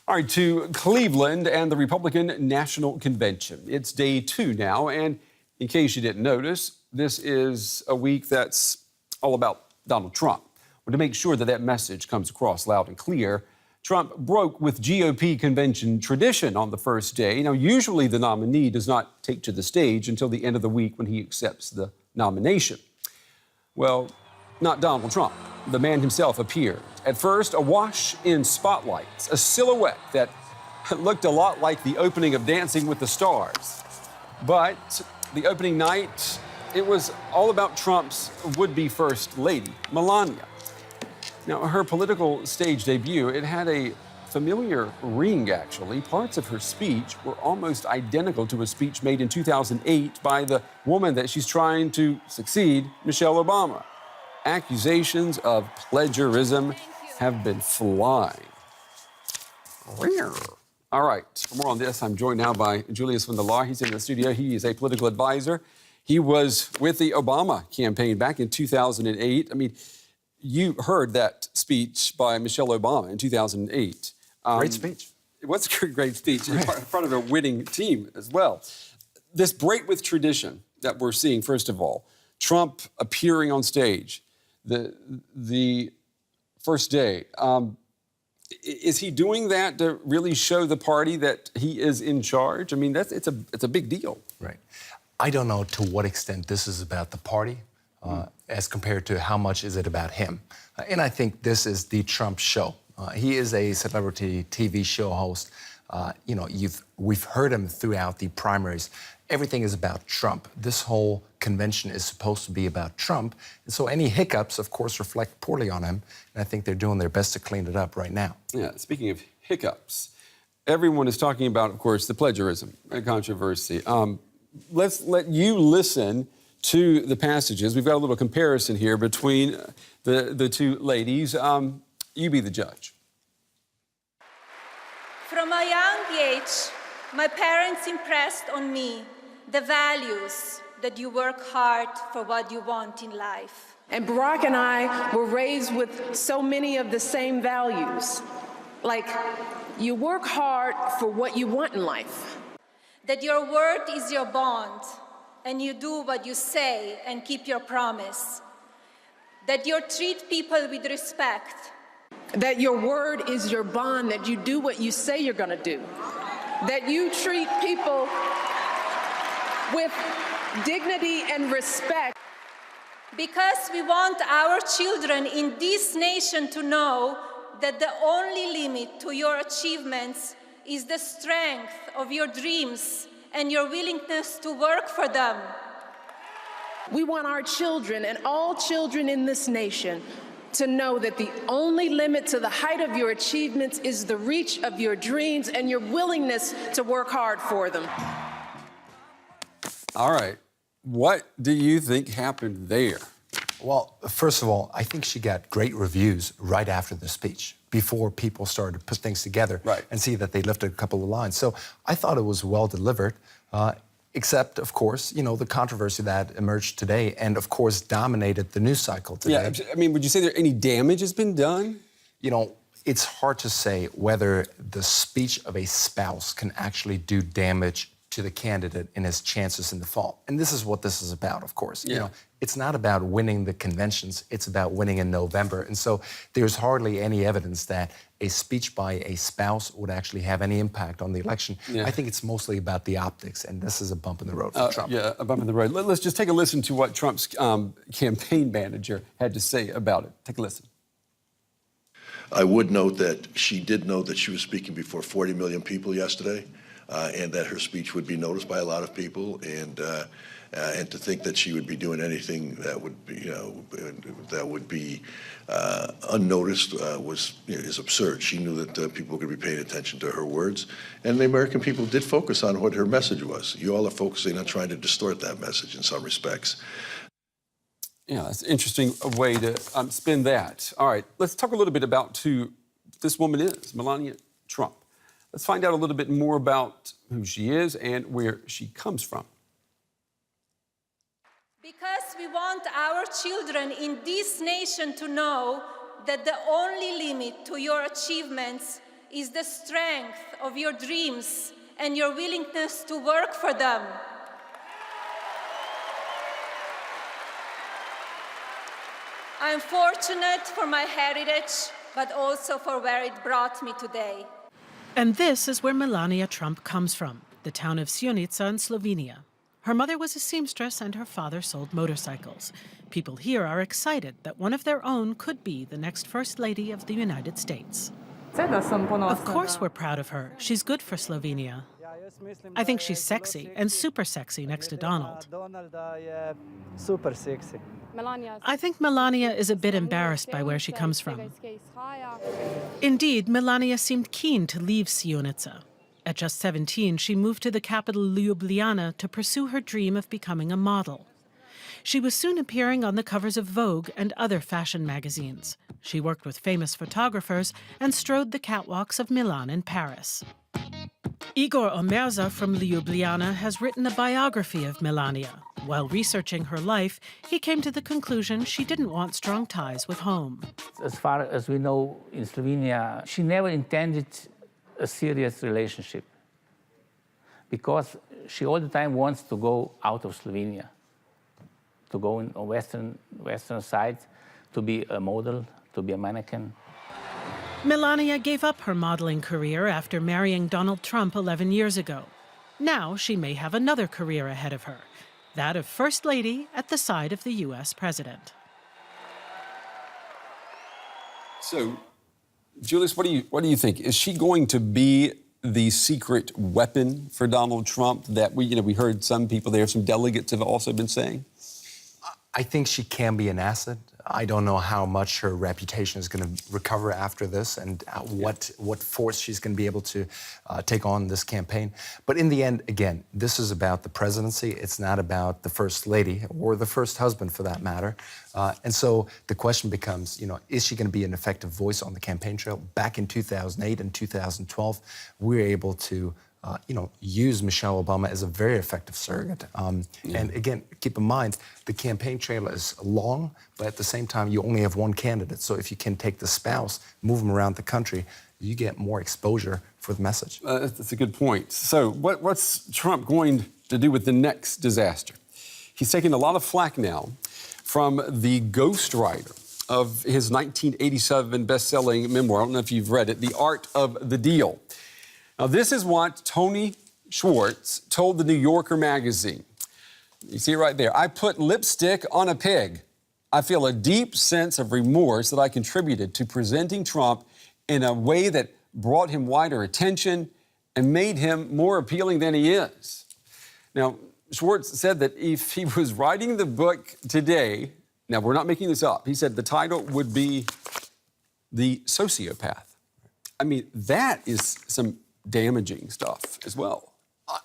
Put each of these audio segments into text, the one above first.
All right, to Cleveland and the Republican National Convention. It's day 2 now, and in case you didn't notice, this is a week that's all about Donald Trump. Well, to make sure that that message comes across loud and clear, Trump broke with GOP convention tradition on the first day. Now, usually the nominee does not take to the stage until the end of the week when he accepts the nomination. Well, not Donald Trump. The man himself appeared. At first, awash in spotlights, a silhouette that looked a lot like the opening of Dancing with the Stars. But the opening night, it was all about Trump's would-be first lady, Melania. Now, her political stage debut, it had a familiar ring, actually. Parts of her speech were almost identical to a speech made in 2008 by the woman that she's trying to succeed, Michelle Obama. Accusations of plagiarism have been flying. All right, for more on this, I'm joined now by Julius van der Laar. He's in the studio. He is a political advisor. He was with the Obama campaign back in 2008. I mean, you heard that speech by Michelle Obama in 2008. Great speech. It was a great speech in front of a winning team as well. This break with tradition that we're seeing, first of all, Trump appearing on stage, the first day. Is he doing that to really show the party that he is in charge? I mean, it's a big deal. Right. I don't know to what extent this is about the party as compared to how much is it about him. And I think this is the Trump show. He is a celebrity TV show host. We've heard him throughout the primaries. Everything is about Trump. This whole convention is supposed to be about Trump. And so any hiccups, of course, reflect poorly on him. And I think they're doing their best to clean it up right now. Yeah, speaking of hiccups, everyone is talking about, of course, the plagiarism controversy. Let's let you listen to the passages. We've got a little comparison here between the two ladies. You be the judge. From a young age, my parents impressed on me the values that you work hard for what you want in life. And Barack and I were raised with so many of the same values. Like, you work hard for what you want in life. That your word is your bond, and you do what you say and keep your promise. That you treat people with respect. That your word is your bond, that you do what you say you're going to do. That you treat people with dignity and respect. Because we want our children in this nation to know that the only limit to your achievements is the strength of your dreams and your willingness to work for them. We want our children and all children in this nation to know that the only limit to the height of your achievements is the reach of your dreams and your willingness to work hard for them. All right. What do you think happened there? Well, first of all, I think she got great reviews right after the speech, before people started to put things together and see that they lifted a couple of lines. So I thought it was well delivered, except, of course, the controversy that emerged today and, of course, dominated the news cycle today. Yeah, I mean, would you say there any damage has been done? It's hard to say whether the speech of a spouse can actually do damage to the candidate in his chances in the fall. And this is what this is about, of course. Yeah. It's not about winning the conventions, it's about winning in November. And so there's hardly any evidence that a speech by a spouse would actually have any impact on the election. Yeah. I think it's mostly about the optics, and this is a bump in the road for Trump. Yeah, a bump in the road. Let's just take a listen to what Trump's campaign manager had to say about it. Take a listen. I would note that she did know that she was speaking before 40 million people yesterday, and that her speech would be noticed by a lot of people, and to think that she would be doing anything that would be unnoticed is absurd. She knew that people were going to be paying attention to her words, and the American people did focus on what her message was. You all are focusing on trying to distort that message in some respects. Yeah, that's an interesting way to spin that. All right, let's talk a little bit about who this woman is, Melania Trump. Let's find out a little bit more about who she is and where she comes from. Because we want our children in this nation to know that the only limit to your achievements is the strength of your dreams and your willingness to work for them. I'm fortunate for my heritage, but also for where it brought me today. And this is where Melania Trump comes from, the town of Sjenica in Slovenia. Her mother was a seamstress and her father sold motorcycles. People here are excited that one of their own could be the next First Lady of the United States. Of course we're proud of her. She's good for Slovenia. I think she's sexy and super sexy next to Donald. I think Melania is a bit embarrassed by where she comes from. Indeed, Melania seemed keen to leave Sjenica. At just 17, she moved to the capital Ljubljana to pursue her dream of becoming a model. She was soon appearing on the covers of Vogue and other fashion magazines. She worked with famous photographers and strode the catwalks of Milan and Paris. Igor Omerza from Ljubljana has written a biography of Melania. While researching her life, he came to the conclusion she didn't want strong ties with home. As far as we know, in Slovenia, she never intended a serious relationship because she all the time wants to go out of Slovenia, to go on a western side, to be a model, to be a mannequin. Melania gave up her modeling career after marrying Donald Trump 11 years ago. Now she may have another career ahead of her, that of First Lady at the side of the U.S. President. So, Julius, what do you think? Is she going to be the secret weapon for Donald Trump that we heard some people there, some delegates have also been saying? I think she can be an asset. I don't know how much her reputation is going to recover after this and what force she's going to be able to take on this campaign. But in the end, again, this is about the presidency. It's not about the First Lady or the first husband, for that matter. And so the question becomes, is she going to be an effective voice on the campaign trail? Back in 2008 and 2012, we were able to use Michelle Obama as a very effective surrogate. And again, keep in mind, the campaign trail is long, but at the same time, you only have one candidate. So if you can take the spouse, move them around the country, you get more exposure for the message. That's a good point. So what's Trump going to do with the next disaster? He's taking a lot of flack now from the ghostwriter of his 1987 best-selling memoir. I don't know if you've read it, The Art of the Deal. Now, this is what Tony Schwartz told the New Yorker magazine. You see it right there. I put lipstick on a pig. I feel a deep sense of remorse that I contributed to presenting Trump in a way that brought him wider attention and made him more appealing than he is. Now, Schwartz said that if he was writing the book today, now we're not making this up, he said the title would be The Sociopath. I mean, that is some damaging stuff as well.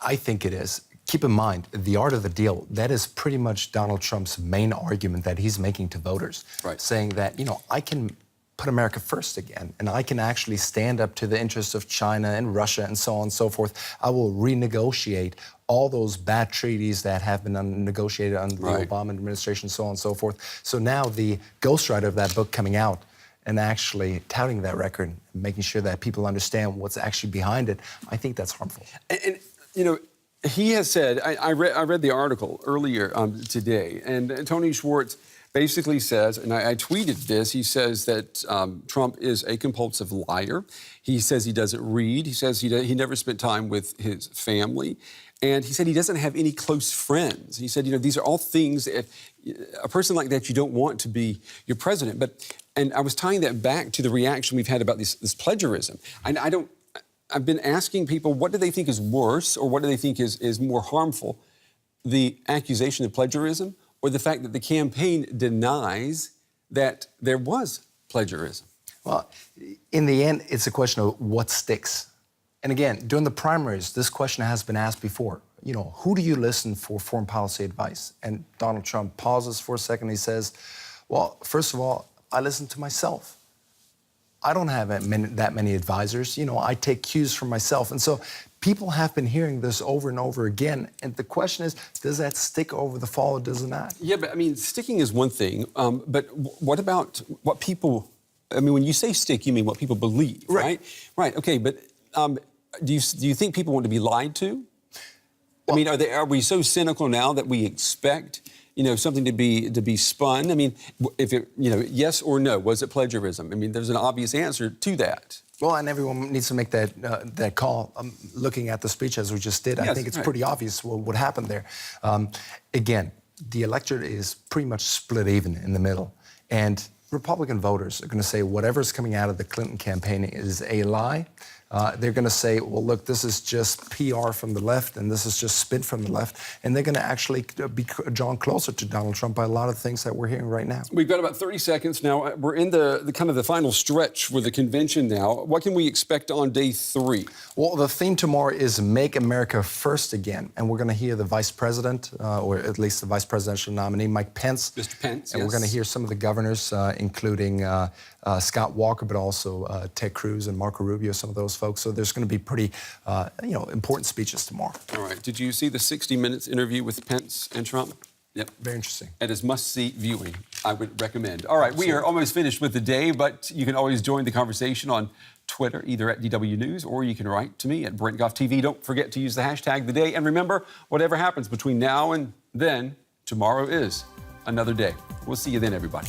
I think it is. Keep in mind, the art of the deal, that is pretty much Donald Trump's main argument that he's making to voters. Right. Saying that, I can put America first again, and I can actually stand up to the interests of China and Russia and so on and so forth. I will renegotiate all those bad treaties that have been negotiated under the Obama administration, so on and so forth. So now the ghostwriter of that book coming out and actually touting that record, making sure that people understand what's actually behind it, I think that's harmful. And he has said, I read the article earlier today, and Tony Schwartz basically says, and I tweeted this, he says that Trump is a compulsive liar. He says he doesn't read. He says he never spent time with his family. And he said he doesn't have any close friends. He said, these are all things that a person like that you don't want to be your president. And I was tying that back to the reaction we've had about this plagiarism. I've been asking people, what do they think is worse or what do they think is more harmful? The accusation of plagiarism or the fact that the campaign denies that there was plagiarism? Well, in the end, it's a question of what sticks. And again, during the primaries, this question has been asked before. Who do you listen for foreign policy advice? And Donald Trump pauses for a second. He says, well, first of all, I listen to myself. I don't have that many advisors. I take cues from myself. And so people have been hearing this over and over again. And the question is, does that stick over the fall or does it not? Yeah, but sticking is one thing. But what about what people I mean, when you say stick, you mean what people believe, right? Right. Okay, but do you think people want to be lied to? Well, I mean, are we so cynical now that we expect, something to be spun? I mean, if it, yes or no, was it plagiarism? I mean, there's an obvious answer to that. Well, and everyone needs to make that call. Looking at the speech as we just did, I think it's pretty obvious what happened there. Again, the electorate is pretty much split even in the middle, and Republican voters are going to say whatever's coming out of the Clinton campaign is a lie. They're going to say, well, look, this is just PR from the left, and this is just spin from the left. And they're going to actually be drawn closer to Donald Trump by a lot of things that we're hearing right now. We've got about 30 seconds now. We're in the kind of the final stretch for the convention now. What can we expect on day 3? Well, the theme tomorrow is Make America First Again. And we're going to hear the vice president, or at least the vice presidential nominee, Mike Pence. Mr. Pence, and we're going to hear some of the governors, including Scott Walker, but also Ted Cruz and Marco Rubio, some of those folks. So there's going to be pretty, important speeches tomorrow. All right. Did you see the 60 Minutes interview with Pence and Trump? Yep. Very interesting. It is must-see viewing. I would recommend. All right. Absolutely. We are almost finished with the day, but you can always join the conversation on Twitter, either at DW News, or you can write to me at Brent Goff TV. Don't forget to use the hashtag the day. And remember, whatever happens between now and then, tomorrow is another day. We'll see you then, everybody.